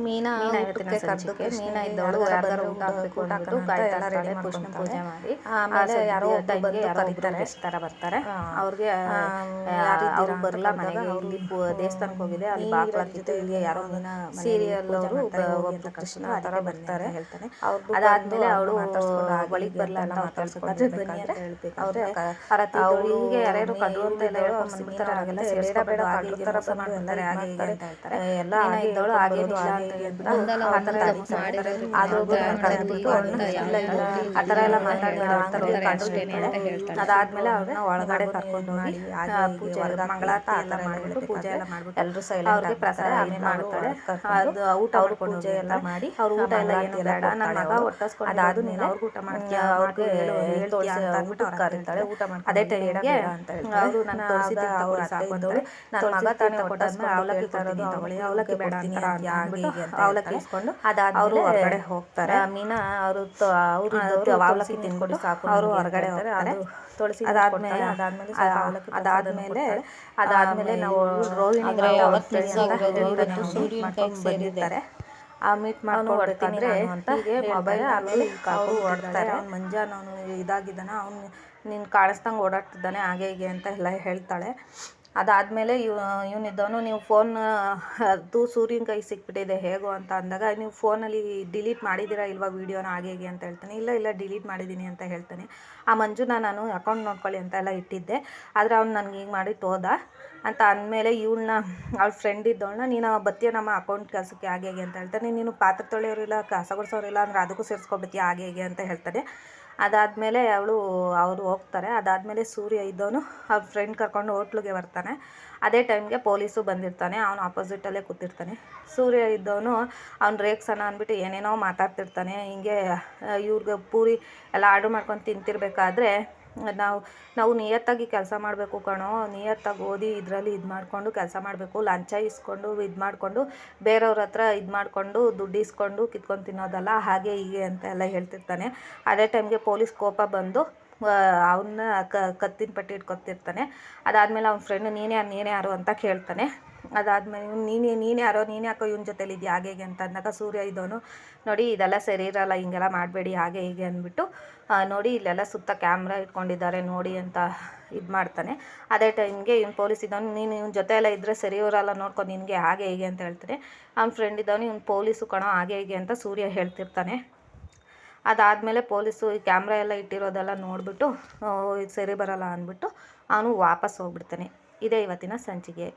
ಮೀನಾ ಇವತ್ತಿನ ಸಂಚಿಕೆ. ಮೀನಾ ಇದ್ದವಳು ಯಾರಿಗಾರ ಊಟ ಹಾಕಬೇಕು ಅಂದ್ಬಿಟ್ಟು ಅಂತ ಕಾಯ್ತಾ ಎಲ್ಲ ರೆಡಿ ಇರ್ತಾಳೆ. ಪುಷ್ಣ ಮಾಡ್ಕೊಂತಾಳೆ. ಪೂಜೆ ಮಾಡಿ ಆಮೇಲೆ ಯಾರೋ ಒಬ್ರು ಬಂದು ಯಾರೋ ಒಬ್ರು ಕರೀತಾರೆ. ಗೆಸ್ಟ್ ಥರ ಬರ್ತಾರೆ. ಅವ್ರಿಗೆ ಯಾರಿದ್ದೀರಾ ಅವ್ರು ಅಂತ ಬರಲ್ಲ ಕರೆದಾಗ ಮನೆಗೆ. ಅವರು ಇಲ್ಲಿ ದೇವಸ್ಥಾನಕ್ಕೆ ಹೋಗಿದೆ, ಅಲ್ಲಿ ನೀರಲ್ಲಿ ಬಾಗ್ಲಾಕಿತ್ತು, ಇಲ್ಲಿ ಯಾರೋ ಮೀನಾ ಸೀರಿಯಲ್ ಅವರು ಒಬ್ರು ಕೃಷ್ಣ ಆ ಥರ ಬರ್ತಾರೆ ಹೇಳ್ತಾನೆ. ಅದಾದ್ಮೇಲೆ ಅವಳು ಒಳಗೆ ಬರಲ್ಲ ಅಂತ ಅವ್ರು ತೋರಿಸ್ಬೇಕಾದ್ರೆ ಬನ್ನಿ ಅಂತ ಹೇಳ್ಬೇಕಾದ್ರೆ ಅವ್ರು ಹಿಂಗೆ ಯಾರ್ಯಾರು ಕಡ್ರು ಅಂತ ಎಲ್ಲ ಹೇಳ್ಕೊಂಡು ಬಂದ್ಬಿಡ್ತಾರೆ. ಹಾಗೆಲ್ಲ ಬೇಡ ಬೇಡ ಹಾಗೆ ಕಡ್ರು ಹೀಗೆ ಥರ ಮೋಸ ಬಂದು ಮಾಡ್ತಾರೆ, ಹಾಗೆ ಹೀಗೆ ಅಂತ ಹೇಳ್ತಾರೆ. ಎಲ್ಲ ಮೀನಾ ಹಾಗೆ ಇದ್ದವಳು ಹಾಗೇನಿಲ್ಲ ಹಾಗೆ ಅಂತ ಹೀಗೆ ಹೇಳ್ಬಿಟ್ಟು ಒಂದಲ್ಲ ಆ ಥರ ಎಲ್ಲ ಒಂದು ಮಾಡಿರೋದು ಆದ್ರೂ ಕರೆದ್ಬಿಟ್ಟು ಅಂತ ಇಲ್ಲ ಇಲ್ಲ ಆ ಥರ ಎಲ್ಲ ಮಾತಾಡ್ಬೇಡ ಅಂತ ಹೇಳ್ತಾಳೆ. ಅದಾದ್ಮೇಲೆ ಅವ್ರನ್ನ ಒಳಗಡೆ ಕರ್ಕೊಂಡು ಹೋಗಿ ಪೂಜೆ ಮಂಗಳಾರತಿ ಎಲ್ಲ ಮಾಡಿಬಿಟ್ಟು ಪೂಜೆ ಎಲ್ಲ ಮಾಡ್ಬಿಟ್ಟು ಎಲ್ಲರೂ ಸೈಲೆಂಟ್ ಪ್ರಸಾದ ಆಮೇಲೆ ಮಾಡ್ತಾಳೆ. ಅದು ಊಟ ಪೂಜೆ ಎಲ್ಲ ಮಾಡಿ ಅವ್ರು ಊಟ ಎಲ್ಲ ಏನು ಬೇಡ ನನ್ನ ಮಗ ಹೊಟ್ಟಸ್ಕೊಂಡು ಅದಾದ್ಮೇಲೆ ಅವ್ರಿಗೆ ಊಟ ಮಾಡ್ತೀಯ ಅವ್ರಿಗೆ ಹೇಳ್ತೀಯ ಅಂತ ಅಂದ್ಬಿಟ್ಟು ಕರೀತಾಳೆ. ಊಟ ಮಾಡಿ ಅದೇ ಟೈಮ್ಗೆ ಅವರು ನನ್ನ ತೋರಿಸಿದ ಅವ್ರು ಸಾಕೊಂಡ್ರು ನನ್ನ ಮಗ ತಾನೇ ಹೊಟ್ಟಸ್ಕೊಂಡು ಅವಲಕ್ಕಿ ತರೋದು ತಗೊಳ್ಳಿ ಅವಲಕ್ಕಿ ಬೇಡ ಅಂದ್ಬಿಟ್ಟು ಅವಲಕ್ಕಿ ಇಸ್ಕೊಂಡು ಅವರು ಹೊರಗಡೆ ಹೋಗ್ತಾರೆ. ಮೀನಾ ಅವರು ಅವಲಕ್ಕಿ ತಿನ್ಕೊಂಡು ಸಾಕು ಅವರು ಹೊರಗಡೆ ಹೋಗ್ತಾರೆ. ತುಳಸಿ ಅದಾದ್ಮೇಲೆ ನಾವು ರೋಹಿಣಿ ಬಂದಿರ್ತಾರೆ. ಆ ಮೀಟ್ ಮಾಡ್ಕೊಂಡ್ರೆ ಅಂತ ಮೊಬೈಲ್ ಅವರು ಹೊಡ್ತಾರೆ. ಅವ್ನು ಮಂಜ ನಾನು ಇದಾಗಿದ್ದಾನೆ, ಅವ್ನು ನೀನು ಕಾಣಿಸ್ದಂಗೆ ಓಡಾಡ್ತಿದ್ದಾನೆ ಹಾಗೆ ಹೀಗೆ ಅಂತ ಎಲ್ಲ ಹೇಳ್ತಾಳೆ. ಅದಾದಮೇಲೆ ಇವನಿದ್ದವನು ನೀವು ಫೋನ್ ಅದು ಸೂರ್ಯನ ಕೈ ಸಿಕ್ಬಿಟ್ಟಿದೆ ಹೇಗೋ ಅಂತ ಅಂದಾಗ ನೀವು ಫೋನಲ್ಲಿ ಡಿಲೀಟ್ ಮಾಡಿದ್ದೀರಾ ಇಲ್ವಾ ವೀಡಿಯೋನ ಹಾಗೆ ಹೀಗೆ ಅಂತ ಹೇಳ್ತಾನೆ. ಇಲ್ಲ ಡಿಲೀಟ್ ಮಾಡಿದ್ದೀನಿ ಅಂತ ಹೇಳ್ತಾನೆ. ಆ ಮಂಜುನ ನಾನು ಅಕೌಂಟ್ ನೋಡ್ಕೊಳ್ಳಿ ಅಂತ ಎಲ್ಲ ಇಟ್ಟಿದ್ದೆ, ಆದರೆ ಅವ್ನು ನನಗೆ ಈಗ ಮಾಡಿಟ್ಟು ಹೋದ ಅಂತ ಅಂದಮೇಲೆ ಇವಳನ್ನ ಅವಳ ಫ್ರೆಂಡ್ ಇದ್ದವಳನ್ನ ನೀನು ಬತ್ತೀಯ ನಮ್ಮ ಅಕೌಂಟ್ ಕೆಲಸಕ್ಕೆ ಹಾಗೆ ಹೇಗೆ ಅಂತ ಹೇಳ್ತಾನೆ. ನೀನು ಪಾತ್ರೆ ತೊಳೆಯೋರಿಲ್ಲ ಕಸ ಗುಡಿಸೋರಿಲ್ಲ ಅಂದರೆ ಅದಕ್ಕೂ ಸೇರಿಸ್ಕೊಬತ್ತೀಯ ಹಾಗೆ ಹೇಗೆ ಅಂತ ಹೇಳ್ತಾನೆ. ಅದಾದಮೇಲೆ ಅವರು ಹೋಗ್ತಾರೆ. ಅದಾದಮೇಲೆ ಸೂರ್ಯ ಇದ್ದವನು ಅವ್ರ ಫ್ರೆಂಡ್ ಕರ್ಕೊಂಡು ಹೋಟ್ಲಿಗೆ ಬರ್ತಾನೆ. ಅದೇ ಟೈಮ್ಗೆ ಪೊಲೀಸು ಬಂದಿರ್ತಾನೆ. ಅವನು ಆಪೋಸಿಟಲ್ಲೇ ಕೂತಿರ್ತಾನೆ. ಸೂರ್ಯ ಇದ್ದವನು ಅವ್ನು ರೇಕ್ಸನ ಅಂದ್ಬಿಟ್ಟು ಏನೇನೋ ಮಾತಾಡ್ತಿರ್ತಾನೆ. ಹಿಂಗೆ ಇವ್ರಿಗೆ ಪೂರಿ ಎಲ್ಲ ಆರ್ಡ್ರ್ ಮಾಡ್ಕೊಂಡು ತಿಂತಿರ್ಬೇಕಾದ್ರೆ ನಾವು ನಿಯತ್ತಾಗಿ ಕೆಲಸ ಮಾಡಬೇಕು ಕಣೋ, ನಿಯತ್ತಾಗಿ ಓದಿ ಇದರಲ್ಲಿ ಇದು ಮಾಡಿಕೊಂಡು ಕೆಲಸ ಮಾಡಬೇಕು, ಲಂಚ ಇಸ್ಕೊಂಡು ಇದು ಮಾಡಿಕೊಂಡು ಬೇರೆಯವ್ರ ಹತ್ರ ಇದು ಮಾಡಿಕೊಂಡು ದುಡ್ಡು ಇಸ್ಕೊಂಡು ಕಿತ್ಕೊಂಡು ತಿನ್ನೋದಲ್ಲ ಹಾಗೆ ಹೀಗೆ ಅಂತ ಎಲ್ಲ ಹೇಳ್ತಿರ್ತಾನೆ. ಅದೇ ಟೈಮ್ಗೆ ಪೊಲೀಸ್ ಕೋಪ ಬಂದು ಅವನ್ನ ಕತ್ತಿನ ಪಟ್ಟಿ ಇಟ್ಕೊತಿರ್ತಾನೆ. ಅದಾದಮೇಲೆ ಅವ್ನ ಫ್ರೆಂಡ್ ನೀನೇ ಯಾರು ಅಂತ ಕೇಳ್ತಾನೆ. ಅದಾದಮೇಲೆ ನೀನು ಯಾರೋ ನೀನು ಯಾಕೋ ಇವನ ಜೊತೆಲಿ ಇದೆಯಾ ಹಾಗೆ ಹೀಗೆ ಅಂತ ಅಂದಾಗ ಸೂರ್ಯ ಇದ್ದವನು ನೋಡಿ ಇದೆಲ್ಲ ಸರಿ ಇರಲ್ಲ, ಹಿಂಗೆಲ್ಲ ಮಾಡಬೇಡಿ ಹಾಗೆ ಹೀಗೆ ಅಂದ್ಬಿಟ್ಟು ನೋಡಿ ಇಲ್ಲೆಲ್ಲ ಸುತ್ತ ಕ್ಯಾಮ್ರಾ ಇಟ್ಕೊಂಡಿದ್ದಾರೆ ನೋಡಿ ಅಂತ ಇದು ಮಾಡ್ತಾನೆ. ಅದೇ ಟೈಮ್ಗೆ ಇವ್ನು ಪೊಲೀಸ್ ಇದ್ದವನು ನೀನು ಇವನ ಜೊತೆ ಎಲ್ಲ ಇದ್ದರೆ ಸರಿ ಇರೋಲ್ಲ ನೋಡ್ಕೊಂಡು ನಿನಗೆ ಹಾಗೆ ಹೀಗೆ ಅಂತ ಹೇಳ್ತಾನೆ. ಅವ್ನ ಫ್ರೆಂಡ್ ಇದ್ದವನು ಇವ್ನು ಪೊಲೀಸು ಕಣೋ ಹಾಗೆ ಹೀಗೆ ಅಂತ ಸೂರ್ಯ ಹೇಳ್ತಿರ್ತಾನೆ. ಅದಾದಮೇಲೆ ಪೊಲೀಸು ಈ ಕ್ಯಾಮ್ರಾ ಎಲ್ಲ ಇಟ್ಟಿರೋದೆಲ್ಲ ನೋಡಿಬಿಟ್ಟು ಇದು ಸರಿ ಬರೋಲ್ಲ ಅಂದ್ಬಿಟ್ಟು ಅವನು ವಾಪಸ್ ಹೋಗ್ಬಿಡ್ತಾನೆ. ಇದೇ ಇವತ್ತಿನ ಸಂಚಿಕೆ.